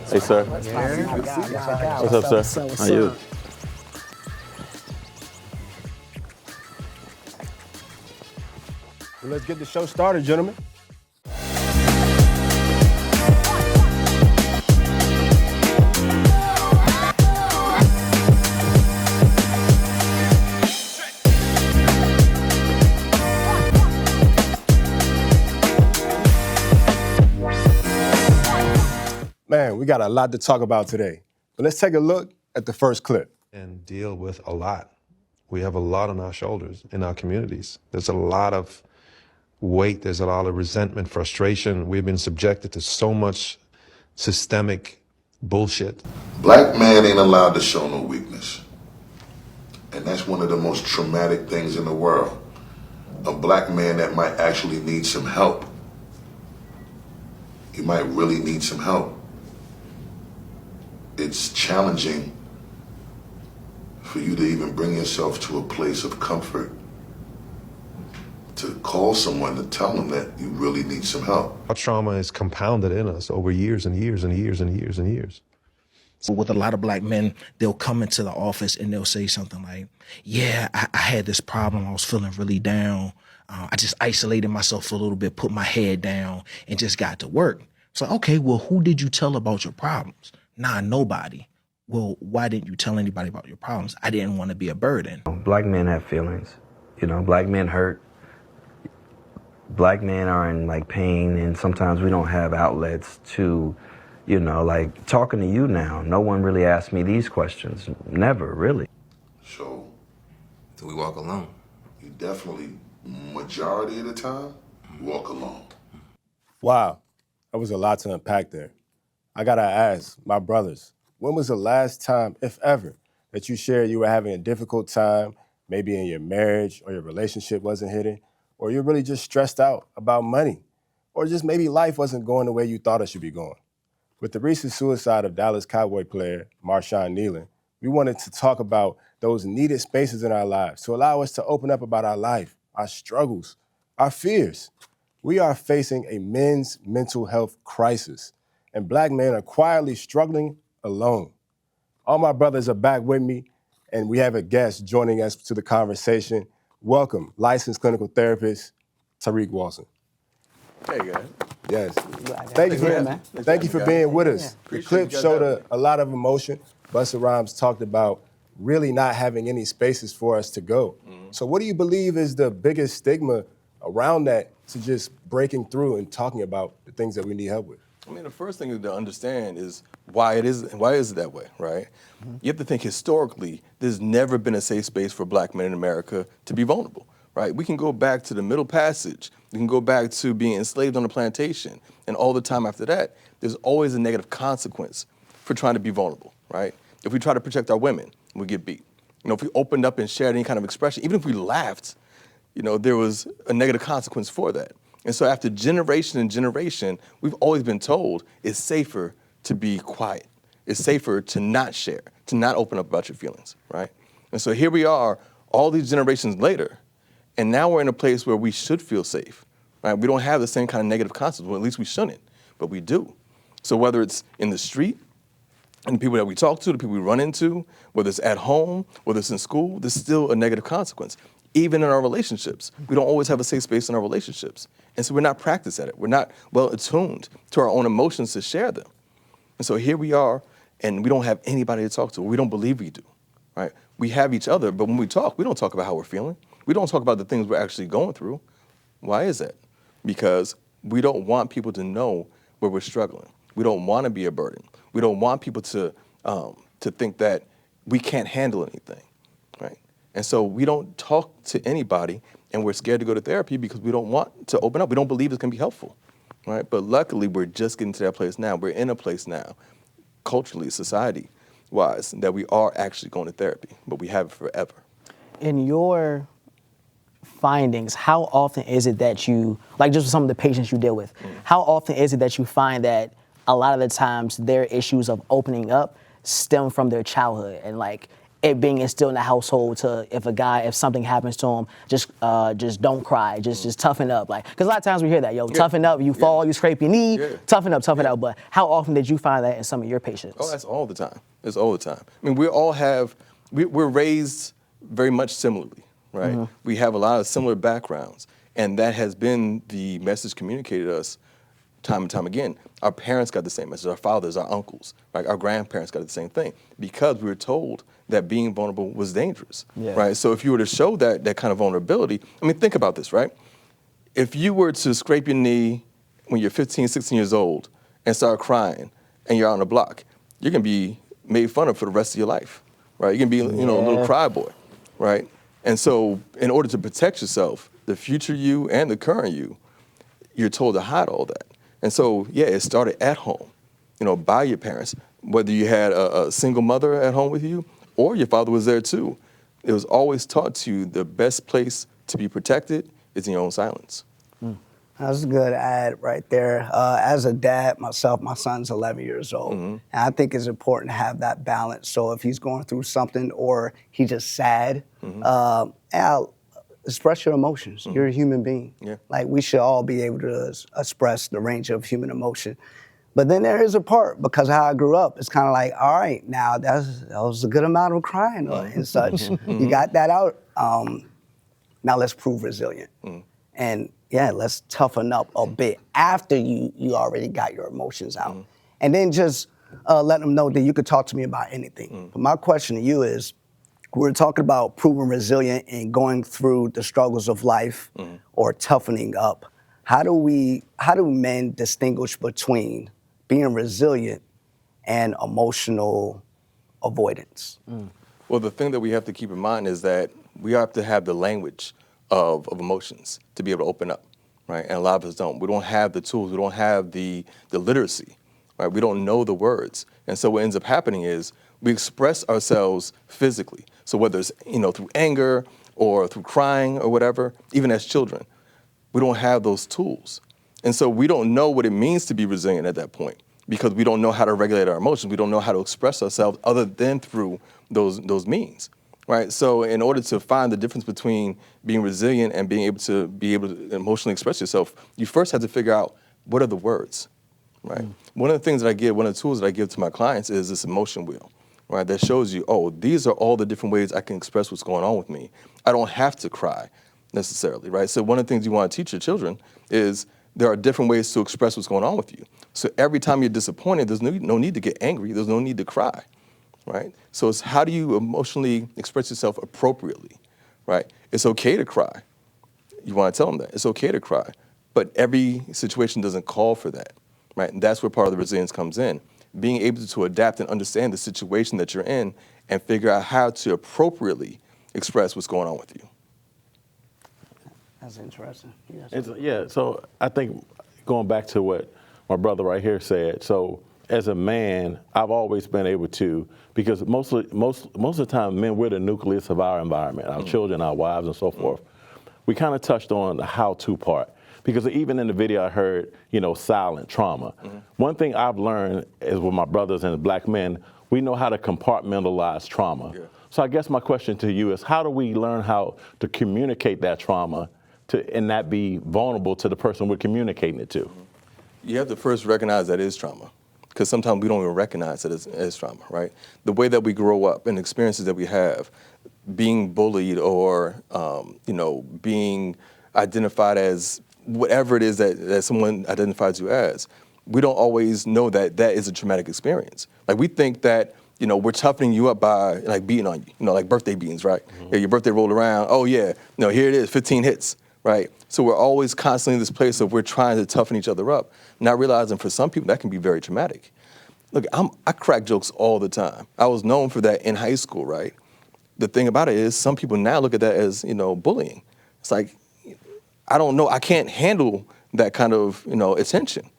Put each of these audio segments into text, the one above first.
Hey, sir. What's up, sir? How are you? Well, let's get the show started, gentlemen. Man, we got a lot to talk about today. But let's take a look at the first clip. And deal with a lot. We have a lot on our shoulders in our communities. There's a lot of weight, there's a lot of resentment, frustration. We've been subjected to so much systemic bullshit. Black man ain't allowed to show no weakness. And that's one of the most traumatic things in the world. A black man that might actually need some help. He might really need some help. It's challenging for you to even bring yourself to a place of comfort, to call someone to tell them that you really need some help. Our trauma is compounded in us over years and years and years and years and years. With a lot of black men, they'll come into the office and they'll say something like, yeah, I had this problem. I was feeling really down. I just isolated myself for a little bit, put my head down, and just got to work. So, okay, well, who did you tell about your problems? Nah, nobody. Well, why didn't you tell anybody about your problems? I didn't want to be a burden. Black men have feelings. You know, black men hurt. Black men are in like pain, and sometimes we don't have outlets to, you know, like talking to you now. No one really asked me these questions. Never, really. So, do we walk alone? You definitely, majority of the time, walk alone. Wow, that was a lot to unpack there. I gotta ask, my brothers, when was the last time, if ever, that you shared you were having a difficult time, maybe in your marriage or your relationship wasn't hitting, or you're really just stressed out about money, or just maybe life wasn't going the way you thought it should be going? With the recent suicide of Dallas Cowboy player Marshawn Nealon, we wanted to talk about those needed spaces in our lives to allow us to open up about our life, our struggles, our fears. We are facing a men's mental health crisis, and black men are quietly struggling alone. All my brothers are back with me, and we have a guest joining us to the conversation. Welcome, licensed clinical therapist, Tariq Walson. Hey, guys. Yes. Thank you for being with us. The clip showed a lot of emotion. Busta Rhymes talked about really not having any spaces for us to go. So what do you believe is the biggest stigma around that to just breaking through and talking about the things that we need help with? I mean, the first thing to understand is why is it that way, right? You have to think historically, there's never been a safe space for black men in America to be vulnerable, right? We can go back to the Middle Passage. We can go back to being enslaved on a plantation. And all the time after that, there's always a negative consequence for trying to be vulnerable, right? If we try to protect our women, we get beat. You know, if we opened up and shared any kind of expression, even if we laughed, you know, there was a negative consequence for that. And so after generation and generation, we've always been told it's safer to be quiet. It's safer to not share, to not open up about your feelings, right? And so here we are, all these generations later, and now we're in a place where we should feel safe, right? We don't have the same kind of negative consequences, well, at least we shouldn't, but we do. So whether it's in the street, and the people that we talk to, the people we run into, whether it's at home, whether it's in school, there's still a negative consequence. Even in our relationships, we don't always have a safe space in our relationships. And so we're not practiced at it. We're not well attuned to our own emotions to share them. And so here we are, and we don't have anybody to talk to. We don't believe we do, right? We have each other, but when we talk, we don't talk about how we're feeling. We don't talk about the things we're actually going through. Why is that? Because we don't want people to know where we're struggling. We don't want to be a burden. We don't want people to think that we can't handle anything, right? And so we don't talk to anybody, and we're scared to go to therapy because we don't want to open up. We don't believe it's going to be helpful, right? But luckily, we're just getting to that place now. We're in a place now, culturally, society-wise, that we are actually going to therapy, but we have it forever. In your findings, how often is it that you, like just some of the patients you deal with, how often is it that you find that a lot of the times their issues of opening up stem from their childhood? And like, it being instilled in the household to if something happens to him, just don't cry, just toughen up, like, because a lot of times we hear that, toughen up, you fall, you scrape your knee, toughen up, but how often did you find that in some of your patients? Oh, that's all the time. It's all the time. I mean, we're raised very much similarly, right? Mm-hmm. We have a lot of similar backgrounds, and that has been the message communicated to us time and time again. Our parents got the same message, our fathers, our uncles, right? Our grandparents got the same thing, because we were told that being vulnerable was dangerous, right? So if you were to show that kind of vulnerability, I mean, think about this, right? If you were to scrape your knee when you're 15, 16 years old and start crying and you're out on the block, you're gonna be made fun of for the rest of your life, right? You're gonna be, a little cry boy, right? And so in order to protect yourself, the future you and the current you're told to hide all that. And so, it started at home, by your parents, whether you had a single mother at home with you or your father was there too. It was always taught to you the best place to be protected is in your own silence. That's a good ad right there. As a dad myself, my son's 11 years old. And I think it's important to have that balance. So if he's going through something or he's just sad, express your emotions. You're a human being. Like, we should all be able to express the range of human emotion. But then there is a part, because of how I grew up, it's kind of like, all right, now that was a good amount of crying and such. You got that out. Now let's prove resilient. And let's toughen up a bit after you already got your emotions out. And then just let them know that you could talk to me about anything. But my question to you is, we're talking about proving resilient and going through the struggles of life or toughening up. How do men distinguish between being resilient and emotional avoidance? Well, the thing that we have to keep in mind is that we have to have the language of emotions to be able to open up, right? And a lot of us don't. We don't have the tools. We don't have the literacy, right? We don't know the words. And so what ends up happening is we express ourselves physically. So whether it's, through anger or through crying or whatever, even as children, we don't have those tools. And so we don't know what it means to be resilient at that point, because we don't know how to regulate our emotions. We don't know how to express ourselves other than through those means, right? So in order to find the difference between being resilient and being able to emotionally express yourself, you first have to figure out, what are the words, right? One of the tools that I give to my clients is this emotion wheel, right? That shows you, these are all the different ways I can express what's going on with me. I don't have to cry necessarily, right? So one of the things you want to teach your children is there are different ways to express what's going on with you. So every time you're disappointed, there's no need to get angry. There's no need to cry, right? So it's, how do you emotionally express yourself appropriately, right? It's okay to cry. You want to tell them that. It's okay to cry. But every situation doesn't call for that, right? And that's where part of the resilience comes in. Being able to adapt and understand the situation that you're in and figure out how to appropriately express what's going on with you. That's interesting. So I think going back to what my brother right here said, so as a man, I've always been able to, because most of the time, men, we're the nucleus of our environment, our children, our wives, and so forth. We kind of touched on the how-to part, because even in the video I heard, silent trauma. One thing I've learned is with my brothers and black men, we know how to compartmentalize trauma. So I guess my question to you is, how do we learn how to communicate that trauma and not be vulnerable to the person we're communicating it to? You have to first recognize that it is trauma, because sometimes we don't even recognize it as trauma, right? The way that we grow up and experiences that we have, being bullied or, being identified as whatever it is that someone identifies you as, we don't always know that that is a traumatic experience. Like, we think that, we're toughening you up by like beating on you, like birthday beatings, right? Yeah, your birthday rolled around. Oh yeah, here it is, 15 hits, right? So we're always constantly in this place of we're trying to toughen each other up, not realizing for some people that can be very traumatic. Look, I crack jokes all the time. I was known for that in high school, right? The thing about it is some people now look at that as, bullying. It's like, I don't know, I can't handle that kind of, attention.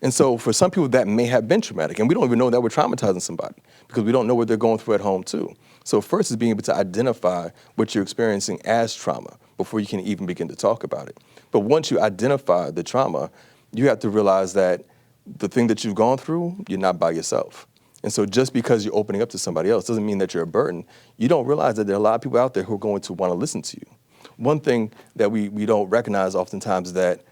And so for some people that may have been traumatic, and we don't even know that we're traumatizing somebody because we don't know what they're going through at home too. So first is being able to identify what you're experiencing as trauma before you can even begin to talk about it. But once you identify the trauma, you have to realize that the thing that you've gone through, you're not by yourself. And so just because you're opening up to somebody else doesn't mean that you're a burden. You don't realize that there are a lot of people out there who are going to want to listen to you. One thing that we don't recognize oftentimes is that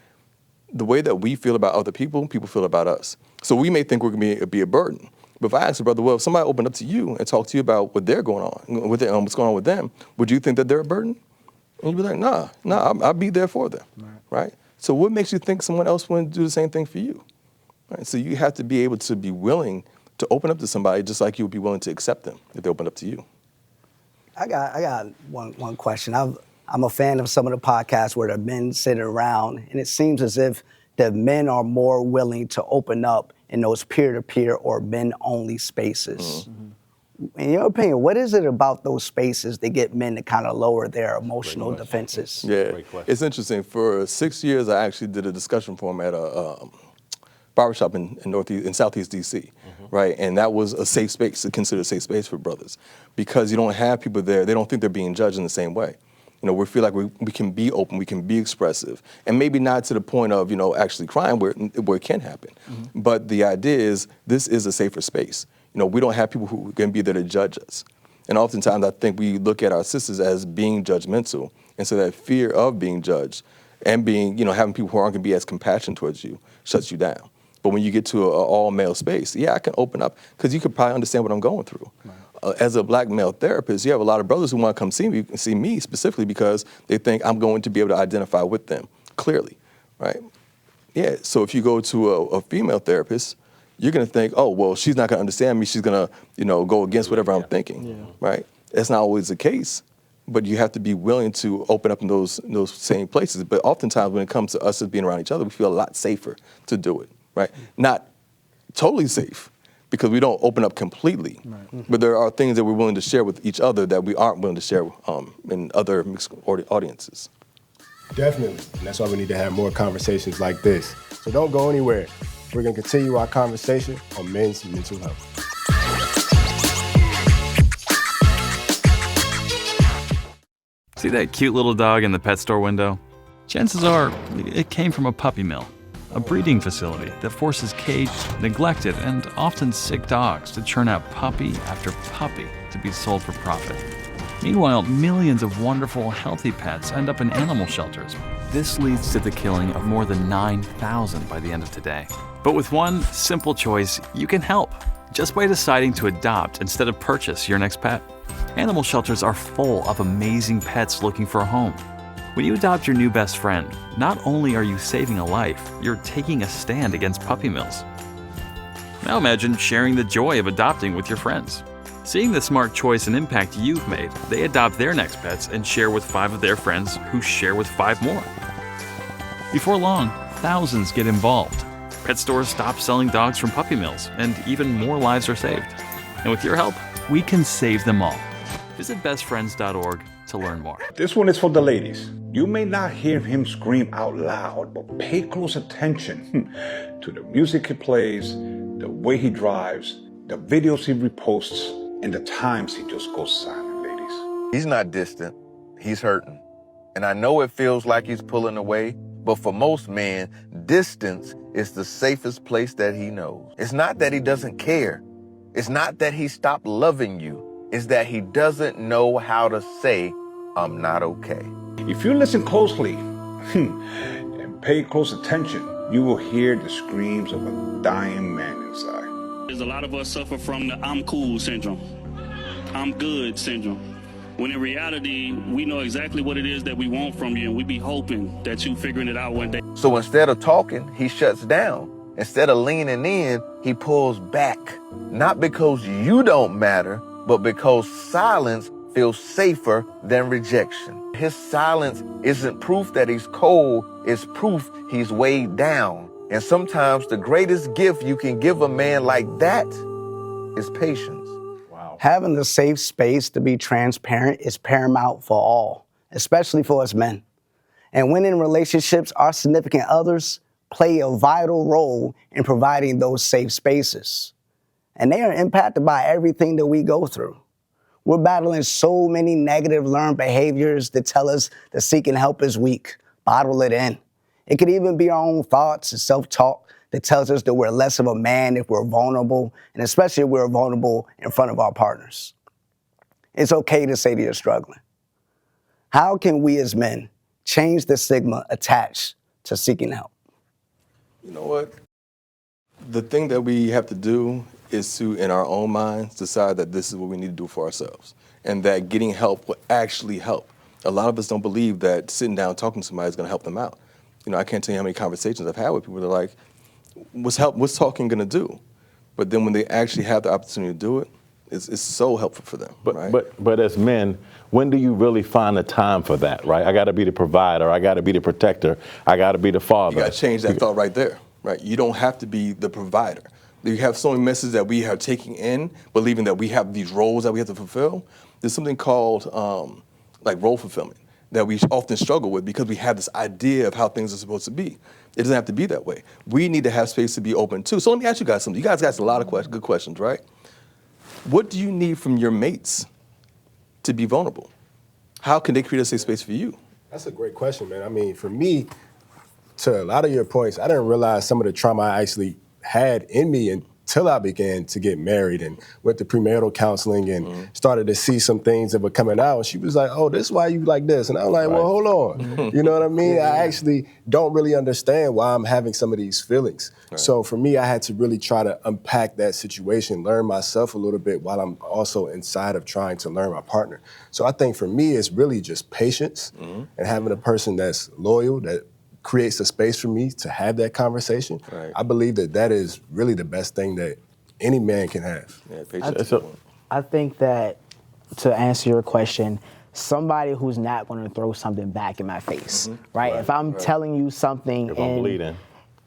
the way that we feel about other people, people feel about us. So we may think we're going to be a burden. But if I ask a brother, well, if somebody opened up to you and talked to you about what they're going on, what's going on with them, would you think that they're a burden? And you'd be like, nah, I'll be there for them, right? So what makes you think someone else wouldn't do the same thing for you? Right? So you have to be able to be willing to open up to somebody just like you would be willing to accept them if they open up to you. I got one question. I'm a fan of some of the podcasts where the men sit around, and it seems as if the men are more willing to open up in those peer-to-peer or men-only spaces. Mm-hmm. In your opinion, what is it about those spaces that get men to kind of lower their emotional defenses? Yeah, it's interesting. For 6 years, I actually did a discussion forum at a barbershop in Southeast DC, right? And that was a safe space, considered a safe space for brothers, because you don't have people there. They don't think they're being judged in the same way. You know, we feel like we can be open, we can be expressive, and maybe not to the point of, actually crying where it can happen. Mm-hmm. But the idea is this is a safer space. We don't have people who can be there to judge us. And oftentimes I think we look at our sisters as being judgmental. And so that fear of being judged and being, having people who aren't going to be as compassionate towards you shuts you down. But when you get to an all-male space, yeah, I can open up because you could probably understand what I'm going through. Right. As a black male therapist, you have a lot of brothers who want to come see me specifically because they think I'm going to be able to identify with them clearly, right? Yeah, so if you go to a female therapist, you're going to think, oh, well, she's not going to understand me. She's going to, go against whatever I'm thinking, right? That's not always the case, but you have to be willing to open up in those same places. But oftentimes when it comes to us as being around each other, we feel a lot safer to do it, right? Not totally safe, because we don't open up completely. Right. But there are things that we're willing to share with each other that we aren't willing to share in other mixed audiences. Definitely. And that's why we need to have more conversations like this. So don't go anywhere. We're going to continue our conversation on men's mental health. See that cute little dog in the pet store window? Chances are it came from a puppy mill, a breeding facility that forces caged, neglected, and often sick dogs to churn out puppy after puppy to be sold for profit. Meanwhile, millions of wonderful, healthy pets end up in animal shelters. This leads to the killing of more than 9,000 by the end of today. But with one simple choice, you can help, just by deciding to adopt instead of purchase your next pet. Animal shelters are full of amazing pets looking for a home. When you adopt your new best friend, not only are you saving a life, you're taking a stand against puppy mills. Now imagine sharing the joy of adopting with your friends. Seeing the smart choice and impact you've made, they adopt their next pets and share with 5 of their friends who share with 5 more. Before long, thousands get involved. Pet stores stop selling dogs from puppy mills, and even more lives are saved. And with your help, we can save them all. Visit bestfriends.org to learn more. This one is for the ladies. You may not hear him scream out loud, but pay close attention to the music he plays, the way he drives, the videos he reposts, and the times he just goes silent, ladies. He's not distant. He's hurting. And I know it feels like he's pulling away, but for most men, distance is the safest place that he knows. It's not that he doesn't care. It's not that he stopped loving you. It's that he doesn't know how to say, I'm not okay. If you listen closely and pay close attention, you will hear the screams of a dying man inside. There's a lot of us suffer from the I'm cool syndrome, I'm good syndrome. When in reality, we know exactly what it is that we want from you, and we be hoping that you figuring it out one day. So instead of talking, he shuts down. Instead of leaning in, he pulls back. Not because you don't matter, but because silence feels safer than rejection. His silence isn't proof that he's cold, it's proof he's weighed down. And sometimes the greatest gift you can give a man like that is patience. Wow. Having a safe space to be transparent is paramount for all, especially for us men. And when in relationships, our significant others play a vital role in providing those safe spaces. And they are impacted by everything that we go through. We're battling so many negative learned behaviors that tell us that seeking help is weak, bottle it in. It could even be our own thoughts and self-talk that tells us that we're less of a man if we're vulnerable, and especially if we're vulnerable in front of our partners. It's okay to say that you're struggling. How can we as men change the stigma attached to seeking help? You know what? The thing that we have to do is to, in our own minds, decide that this is what we need to do for ourselves, and that getting help will actually help. A lot of us don't believe that sitting down talking to somebody is going to help them out. You know, I can't tell you how many conversations I've had with people that are like, what's talking going to do? But then when they actually have the opportunity to do it, it's so helpful for them. But as men, when do you really find the time for that, right? I got to be the provider. I got to be the protector. I got to be the father. You got to change that thought right there, right? You don't have to be the provider. You have so many messages that we are taking in, believing that we have these roles that we have to fulfill. There's something called like role fulfillment that we often struggle with because we have this idea of how things are supposed to be. It doesn't have to be that way. We need to have space to be open too. So let me ask you guys something. You guys got a lot of good questions, right? What do you need from your mates to be vulnerable? How can they create a safe space for you? That's a great question, man. I mean, for me, to a lot of your points, I didn't realize some of the trauma I actually had in me until I began to get married and went to premarital counseling and started to see some things that were coming out. She was like, oh, this is why you like this. And I was like, well, hold on. You know what I mean? I actually don't really understand why I'm having some of these feelings. Right. So for me, I had to really try to unpack that situation, learn myself a little bit while I'm also inside of trying to learn my partner. So I think for me, it's really just patience and having a person that's loyal, that creates a space for me to have that conversation. Right. I believe that is really the best thing that any man can have. Yeah, patience. I think that, to answer your question, somebody who's not going to throw something back in my face, right? If I'm telling you something, if I'm bleeding,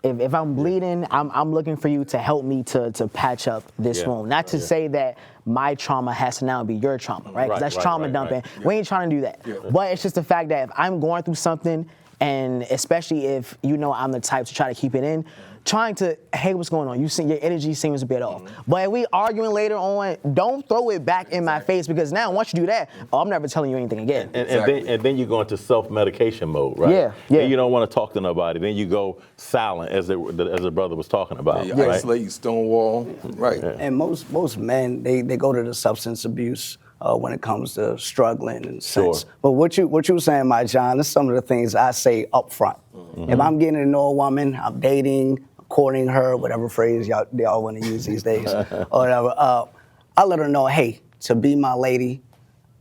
if I'm bleeding, I'm looking for you to help me to patch up this wound. Not to say that my trauma has to now be your trauma, right? Because that's trauma dumping. We ain't trying to do that. But it's just the fact that if I'm going through something, and especially if you know I'm the type to try to keep it in, trying to, hey, what's going on? You see, your energy seems a bit off. But if we arguing later on, don't throw it back in my face, because now once you do that, I'm never telling you anything again. And then you go into self-medication mode, right? Yeah. Then you don't want to talk to nobody. Then you go silent, as the brother was talking about. You isolate, you stonewall, right? And most men, they go to the substance abuse when it comes to struggling and sense. But what you were saying, my John, this is some of the things I say up front. If I'm getting to know a woman, I'm dating, courting her, whatever phrase they all want to use these days, or whatever, I let her know, hey, to be my lady,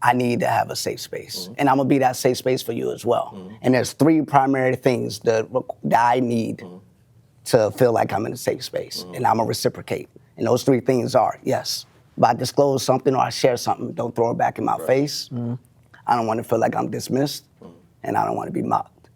I need to have a safe space. And I'm going to be that safe space for you as well. And there's 3 primary things that I need to feel like I'm in a safe space. And I'm going to reciprocate. And those 3 things are, yes, if I disclose something or I share something, don't throw it back in my face. I don't want to feel like I'm dismissed, and I don't want to be mocked.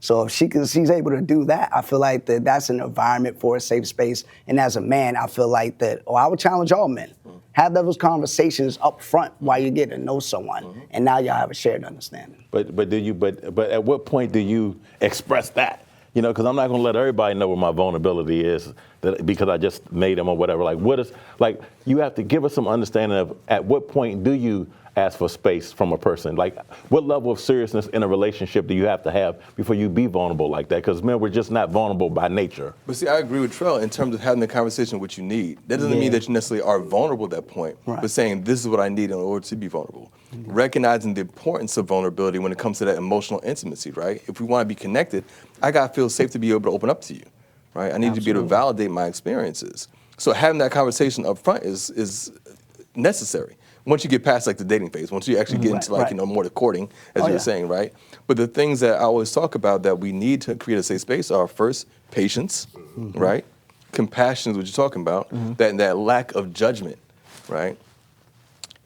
So if she's able to do that, I feel like that's an environment for a safe space. And as a man, I feel like that, I would challenge all men. Have those conversations up front while you get to know someone, and now y'all have a shared understanding. But at what point do you express that? You know, because I'm not going to let everybody know what my vulnerability is because I just made them or whatever. Like, you have to give us some understanding of at what point do you ask for space from a person? Like, what level of seriousness in a relationship do you have to have before you be vulnerable like that? Because, men, we're just not vulnerable by nature. But see, I agree with Trell in terms of having the conversation what you need. That doesn't mean that you necessarily are vulnerable at that point, but saying this is what I need in order to be vulnerable. Recognizing the importance of vulnerability when it comes to that emotional intimacy, right? If we want to be connected, I got to feel safe to be able to open up to you, right? I need to be able to validate my experiences. So having that conversation up front is necessary. Once you get past like the dating phase, once you actually get into like, more the courting, as you were saying, right? But the things that I always talk about that we need to create a safe space are first, patience, right? Compassion is what you're talking about, that lack of judgment, right?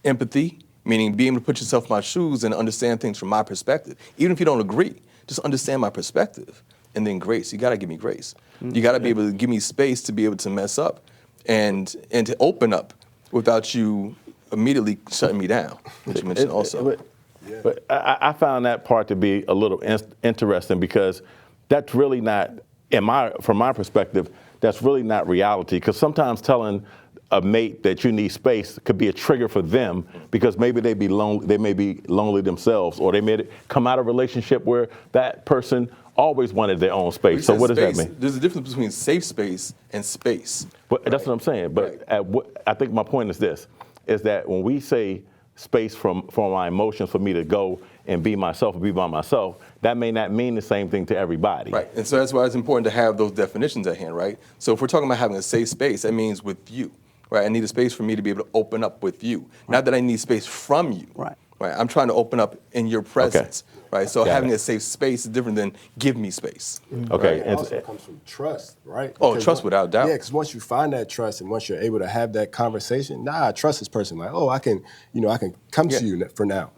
Empathy, meaning being able to put yourself in my shoes and understand things from my perspective. Even if you don't agree, just understand my perspective. And then grace, you gotta give me grace. You gotta be able to give me space to be able to mess up and to open up without you immediately shutting me down, which you mentioned also. But I found that part to be a little interesting because that's really not, from my perspective, that's really not reality. Because sometimes telling a mate that you need space could be a trigger for them because maybe they may be lonely themselves, or they may come out of a relationship where that person always wanted their own space. So what does that mean? There's a difference between safe space and space. But that's what I'm saying. But I think my point is this, is that when we say space for my emotions, for me to go and be myself and be by myself, that may not mean the same thing to everybody. Right, and so that's why it's important to have those definitions at hand, right? So if we're talking about having a safe space, that means with you, right? I need a space for me to be able to open up with you. Right. Not that I need space from you. Right. Right. I'm trying to open up in your presence. Okay. Right. So having a safe space is different than give me space. Okay. Right? It also comes from trust, right? Oh, trust without doubt. Yeah, because once you find that trust and once you're able to have that conversation, I trust this person. Like, I can come to you for now.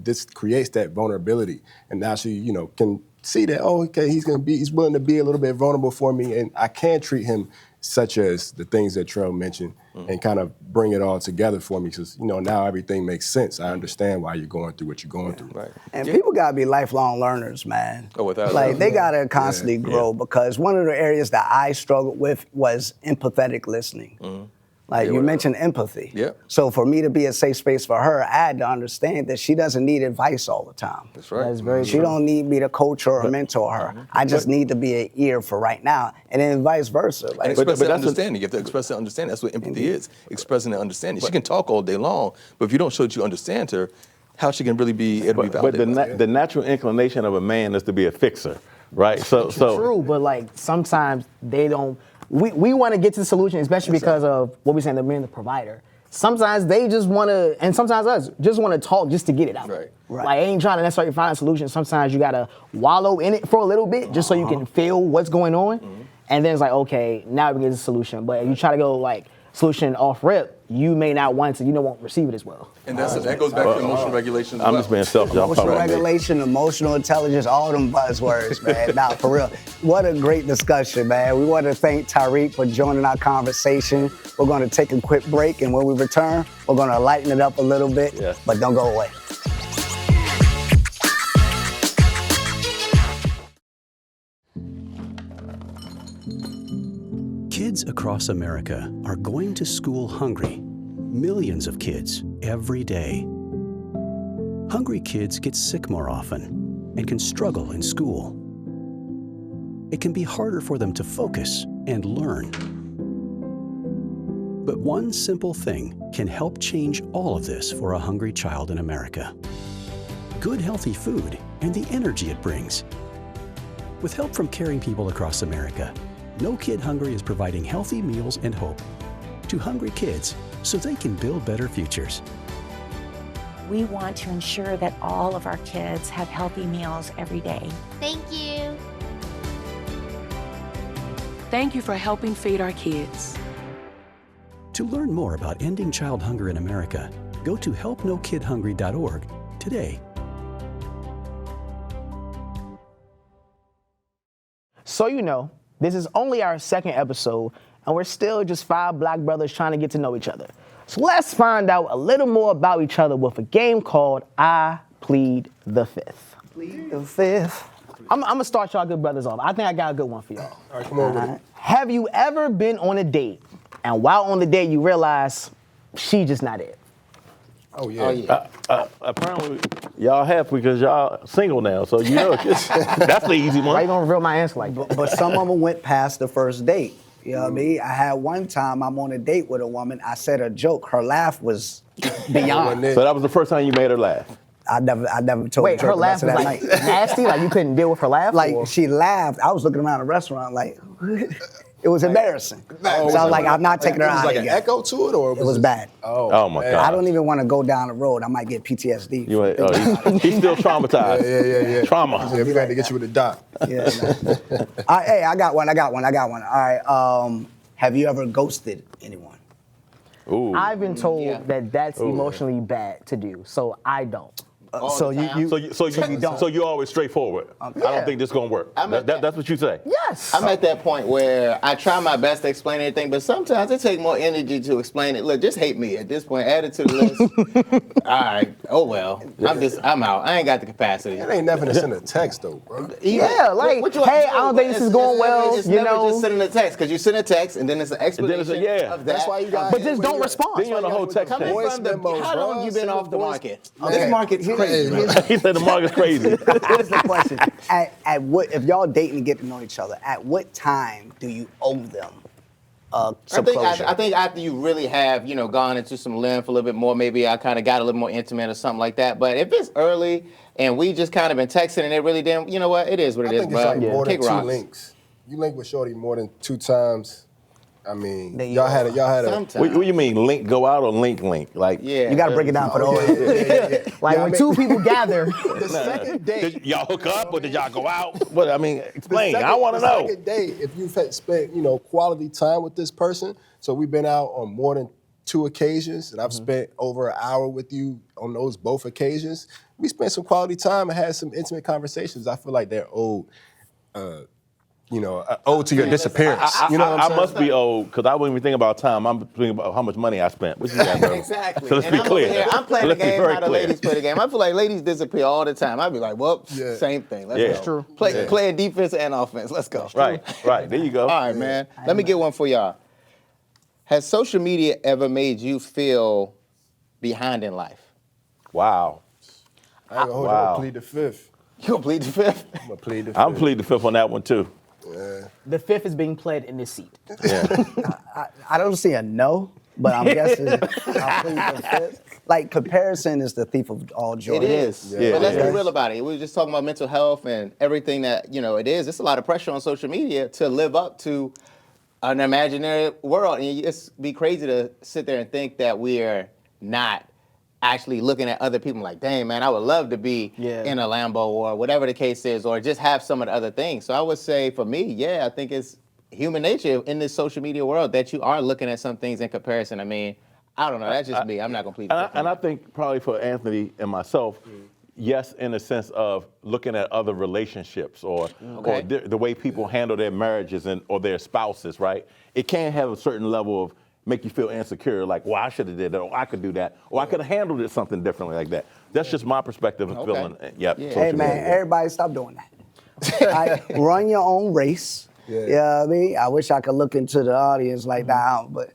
This creates that vulnerability, and now she, can see that. Oh, okay, he's willing to be a little bit vulnerable for me, and I can treat him such as the things that Trell mentioned, and kind of bring it all together for me, because now everything makes sense. I understand why you're going through what you're going through. Right. And people gotta be lifelong learners, man. Oh, without like they gotta constantly grow, because one of the areas that I struggled with was empathetic listening. Like you mentioned empathy. Yeah. So for me to be a safe space for her, I had to understand that she doesn't need advice all the time. That's right. That's very She true. don't need me to coach her or mentor her. I just need to be an ear for right now, and then vice versa. Like, And express that understanding. You have to express that understanding. That's what empathy is, expressing that understanding. She can talk all day long, but if you don't show that you understand her, how she can really be able to be validated? But the natural inclination of a man is to be a fixer, right? So True, but like sometimes they don't. We want to get to the solution, especially because of what we're saying, they're being the provider. Sometimes they just want to, and sometimes us, just want to talk just to get it out. Right. Like, ain't trying to necessarily find a solution. Sometimes you got to wallow in it for a little bit just so you can feel what's going on. And then it's like, okay, now we get the solution. But if you try to go like solution off rip, you may not want to, won't receive it as well. And that goes back to emotional regulation as I'm well. just being selfish. Emotional regulation, emotional intelligence, all them buzzwords, man. Nah, for real. What a great discussion, man. We want to thank Tariq for joining our conversation. We're going to take a quick break, and when we return, we're going to lighten it up a little bit, but don't go away. Kids across America are going to school hungry. Millions of kids every day. Hungry kids get sick more often and can struggle in school. It can be harder for them to focus and learn. But one simple thing can help change all of this for a hungry child in America. Good, healthy food and the energy it brings. With help from caring people across America, No Kid Hungry is providing healthy meals and hope to hungry kids so they can build better futures. We want to ensure that all of our kids have healthy meals every day. Thank you. Thank you for helping feed our kids. To learn more about ending child hunger in America, go to helpnokidhungry.org today. So this is only our second episode, and we're still just 5 black brothers trying to get to know each other. So let's find out a little more about each other with a game called I Plead the Fifth. Plead the Fifth. I'm gonna start y'all good brothers off. I think I got a good one for y'all. All right, come on with it. Have you ever been on a date, and while on the date you realize she just not it? Oh yeah. Apparently, y'all have, because y'all single now, so that's the easy one. Why you gonna reveal my answer like that? But some of them went past the first date. You know what I mean? I had one time I'm on a date with a woman. I said a joke. Her laugh was beyond. So that was the first time you made her laugh. I never told Wait, her her laugh the was rest like of that night. nasty? Like you couldn't deal with her laugh? Like or? she laughed. I was looking around the restaurant like, it was embarrassing. So I was like, I'm not taking her out It was like again. an echo to it, or It was bad. Oh my God. I don't even want to go down the road. I might get PTSD. He's still traumatized. Yeah. Trauma. Yeah, we got to get you with the doc. Yeah. Nah. Hey, I got one. All right. Have you ever ghosted anyone? Ooh. I've been told that that's emotionally bad to do, so I don't. So you're always straightforward. I don't think this is gonna work. That's what you say. Yes. I'm at that point where I try my best to explain everything, but sometimes it takes more energy to explain it. Look, just hate me at this point. Add it to the list. All right. Oh well. I'm out. I ain't got the capacity. It ain't never to send a text though, bro. Yeah, like, hey, I don't think this is going well. It's you never know, just sending a text because you send a text and then it's an explanation of that. That's why you got. but just don't respond. Then you're on the whole text chain. How long you been off the market? This market's crazy. He said the market's crazy. Here's the question: at what, if y'all dating and get to know each other, at what time do you owe them some closure? I think after you really have, gone into some length a little bit more, maybe I kind of got a little more intimate or something like that. But if it's early and we just kind of been texting and it really didn't, you know what? It is what it is, bro. It's like more than Kick two rocks. links. You link with Shorty more than 2 times. I mean, y'all had a. What do you mean, link go out or link? Like, yeah, you got to break it down for the audience. Like when two people gather. The second date. Did y'all hook up or did y'all go out? What I mean, explain. I want to know. The second date, if you've spent quality time with this person, so we've been out on more than 2 occasions, and I've spent over an hour with you on those both occasions. We spent some quality time and had some intimate conversations. I feel like they're owed. Owed to your disappearance. I must be old because I wouldn't even think about time. I'm thinking about how much money I spent. What you got, bro? Exactly. So let's be clear. I'm playing the Let's be game very how the clear. ladies play the game. I feel like ladies disappear all the time. I'd be like, well, same thing. Let's go. That's true. Playing defense and offense. Let's go. Right. There you go. All right, man. Let me get one for y'all. Has social media ever made you feel behind in life? Wow. I ain't gonna hold you. I'm gonna plead the fifth. You gonna plead the fifth? I'm gonna plead the fifth. I'm pleading the fifth on that one too. Yeah. The fifth is being pled in this seat. Yeah. I don't see a no, but I'm guessing I'll plead the fifth. Like, comparison is the thief of all joy. It is. Yeah. But let's be real about it. We were just talking about mental health and everything that, it is. It's a lot of pressure on social media to live up to an imaginary world. And it's be crazy to sit there and think that we are not actually looking at other people like, dang, man, I would love to be in a Lambo or whatever the case is, or just have some of the other things. So I would say for me, I think it's human nature in this social media world that you are looking at some things in comparison. I mean, I don't know. That's just me. I'm not going to plead. And I think probably for Anthony and myself, yes, in the sense of looking at other relationships or the way people handle their marriages or their spouses, right? It can have a certain level of make you feel insecure, like, well, I should have did that, or I could do that, or I could have handled it something differently like that. That's just my perspective of feeling. Hey, man, everybody stop doing that. Run your own race. Yeah. You know what I mean? I wish I could look into the audience like that, but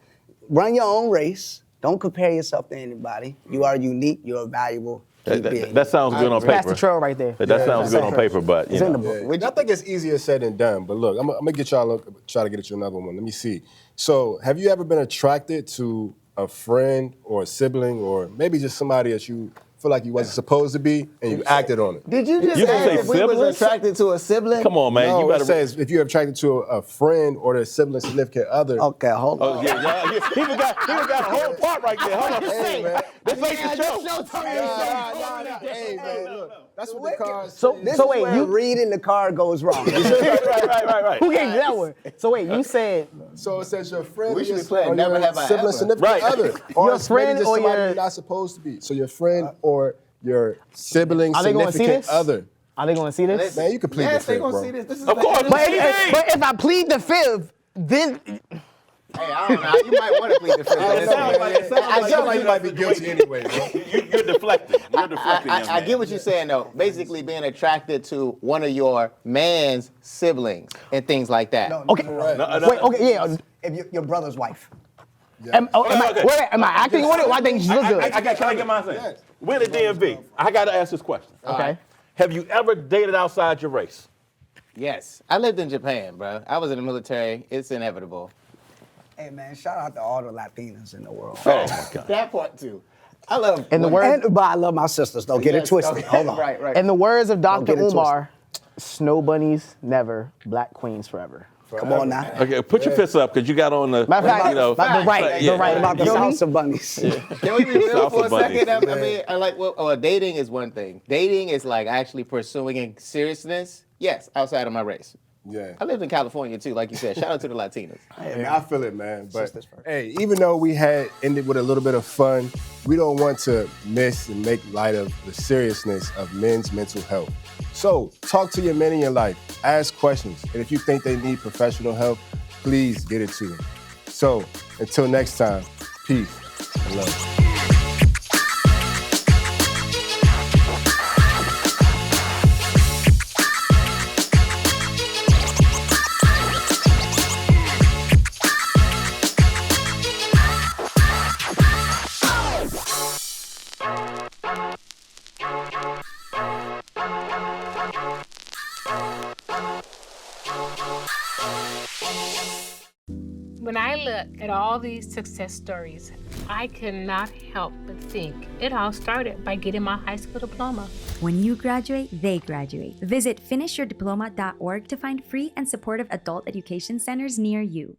run your own race. Don't compare yourself to anybody. You are unique. You are valuable. That sounds good on paper. That's the trail right there. That sounds good on paper, but it's in the book. I think it's easier said than done. But look, I'm gonna get y'all try to get at you another one. Let me see. So, have you ever been attracted to a friend or a sibling, or maybe just somebody that you feel like you wasn't supposed to be, and you acted on it? Did you just ask if we was attracted to a sibling? Come on, man. No, You better. it says if you're attracted to a friend or their sibling, significant other. Okay, hold on. He got a whole part right there. Hold on. Hey, man. This ain't the show. Hey, man, look. That's what the card says. So wait, you reading the card goes wrong. Right. Who gave you that one? So wait, you said. So it says your friend We or should be your, playing or Never your Have I sibling, Ever. significant other. Or Your it's friend maybe just or somebody your- you're not supposed to be. So your friend or your sibling, Are they gonna see significant this? other. Are they going to see this? Man, you can plead the Yes, they fifth, gonna bro. see this. This is Of course. But if I plead the fifth, then Hey, I don't know. You might want to plead the fifth. It sounds like you might be guilty anyway, bro. You're deflecting. You're deflecting. I get what you're saying, though. Basically, being attracted to one of your man's siblings and things like that. okay. Wait, okay, yeah. If your brother's wife. Am I acting with it? Or I think she look good. Can I get my thing? We're the DMV. I got to ask this question. Okay. Have you ever dated outside your race? Yes. I lived in Japan, bro. I was in the military. It's inevitable. Hey, man, shout out to all the Latinas in the world. Oh, my God. That part, too. I love In the women. words, But I love my sisters, don't get it Yes, twisted. okay. Hold on. Right. in the words of Dr. get it Umar, snow bunnies never, black queens forever. Come on now. Okay, put your fists up because you got on the, Matter of fact, you know. the right About the You know me? salsa bunnies. Can we be real for a Salsa bunnies. second? I mean, I like, dating is one thing. Dating is like actually pursuing in seriousness. Yes, outside of my race. Yeah. I lived in California too, like you said. Shout out to the Latinas. Hey, man, I feel it, man. But hey, even though we had ended with a little bit of fun, we don't want to miss and make light of the seriousness of men's mental health. So talk to your men in your life, ask questions, and if you think they need professional help, please get it to them. So until next time, peace and love. When I look at all these success stories, I cannot help but think it all started by getting my high school diploma. When you graduate, they graduate. Visit finishyourdiploma.org to find free and supportive adult education centers near you.